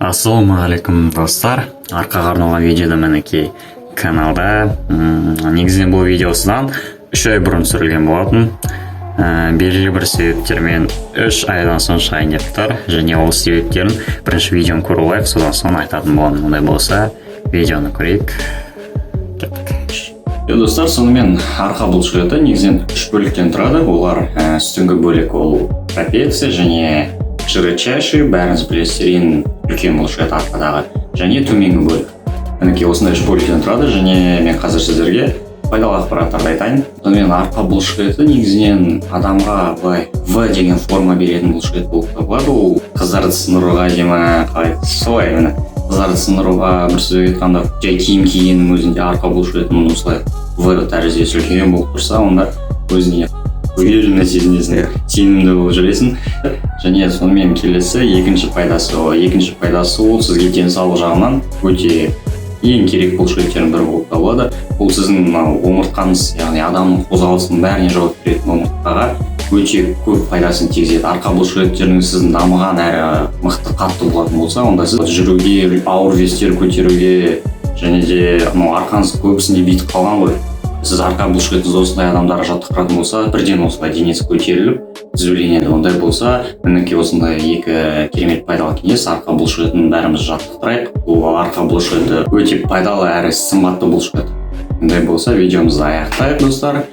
Ассалаумағалейкум достар, арқаға арналған видеода мінекей каналда негізінен бұл видеосынан 3 ай бұрын түсірілген болатын. Белгілі бір себептермен 3 айдан соң шығайын деп тұр, және ол себептерін бірінші видеоны көріп алайық, содан соң айтатын боламын. Ондай болса видеоны көрейік. Достар, сонымен арқа бұлшықеті негізінен 3 бөліктен тұрады. Олар үстіңгі бөлік ол трапеция және широчайший, бәріңіз білесіздер, ең үлкен бұлшықет арқадағы, және төменгі бөлік. Мінекей осындай 3 бөліктен тұрады, және мен қазір сіздерге пайдалы ақпараттарды айтайын. Сонымен арқа бұлшықеті негізінен адамға В деген форма беретін бұлшықет болып табылады. Ол қыздарды сындыруға солай міне. Қыздарды сындыруға бір сөз айтқанда жай киім кигеннің өзінде арқа бұлшықетінің осылай В тәріздес үлкен болып тұрса, онда өзіне уверенно сезінесің, сенімді болып жүресің. Және сонымен келесі екінші пайдасы ол сізге денсаулық жағынан өте ең керек бұлшықеттердің бірі болып табылады. Бұл сіздің омыртқаңыз, яғни адамның қозғалысының бәріне жауап беретін омыртқаға өте көп пайдасын тигізеді. Арқа бұлшықеттеріңіз сіздің дамыған әрі мықты қатты болатын болса, онда сіз жүруге, ауыр вестер көтеруге және де арқаңыз көбісінде бүйтіп қалған ғой. Сіз арқа бұлшықетіңіз осындай адамдарға жаттықтыратын болса, бірден осылай денесі көтеріліп, түзуленеді. Ондай болса, мінекей осындай екі керемет пайдалы кеңес. Арқа бұлшықетін бәріміз жаттықтырайық. Бұл арқа бұлшықеті өте пайдалы әрі сымбатты бұлшықет. Ондай болса, видеомызды аяқтайық, достар.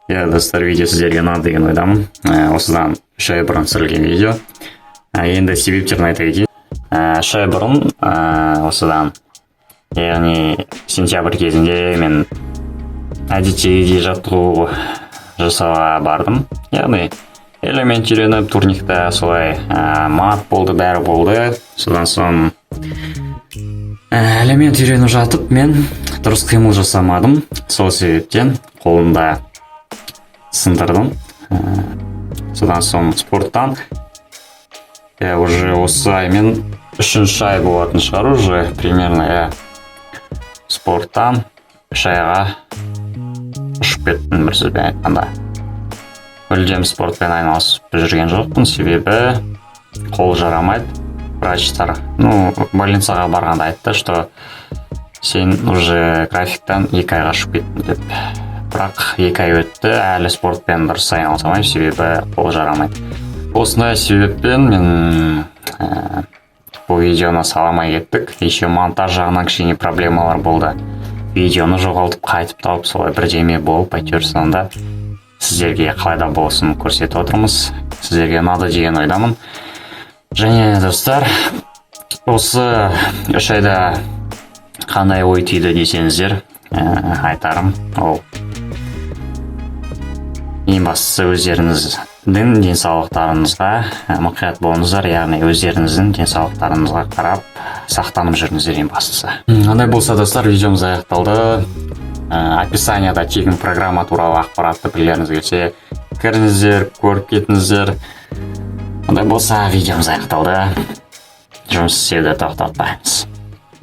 Достар, видео сіздерге ұнады деген ойдамын. Осыдан 3 ай бұрын түсірілген видео. Енді себептерін айта кетейін. 3 ай бұрын осыдан, яғни сентябрь кезінде мен әдеттегідей жаттығу жасауға бардым. Яғни элемент үйреніп, турникта солай мат болды, бәрі болды. Содан соң элемент үйреніп жатып, мен дұрыс қимыл жасамадым. Сол себептен қолымда сындырдым. Содан соң спорттан уже осы аймен 3-ші ай болатын шығар, уже примерно спорттан 3 айға ұшып кеттім, бір сөзбен айтқанда. Мүлдем спортпен айналысып жүрген жоқпын, себебі қол жарамайды. Врачтар, больницаға барғанда айтты, что сен уже графиктан 2 айға ұшып кеттің деп. Бірақ 2 ай өтті, әлі спортпен дұрыс айналыса алмаймын, себебі қол жарамайды. Осындай себеппен мен бұл видеоны саламай кеттік. Еще монтаж жағынан кішкене проблемалар болды. Видеоны жоғалтып қайтып тауып солай бірдеме болып, әйтеуір соңында сіздерге қалайда болсын көрсетіп отырмыз. Сіздерге ұнады деген ойдамын. Және достар, осы 3 айда қандай ой түйді десеңіздер, айтарым. Ол ең бастысы өздеріңіздің денсаулықтарыңызға мұқият болыңыздар, яғни өздеріңіздің денсаулықтарыңызға қарап сақтанып жүріңіздер ең бастысы. Ондай болса, достар, видеомыз аяқталды. Описанияда тегін программа туралы ақпаратты білгіңіз келсе, кіріңіздер, көріп кетіңіздер. Ондай болса, видеомыз аяқталды. Жұмыс істеуді тоқтатпаймыз.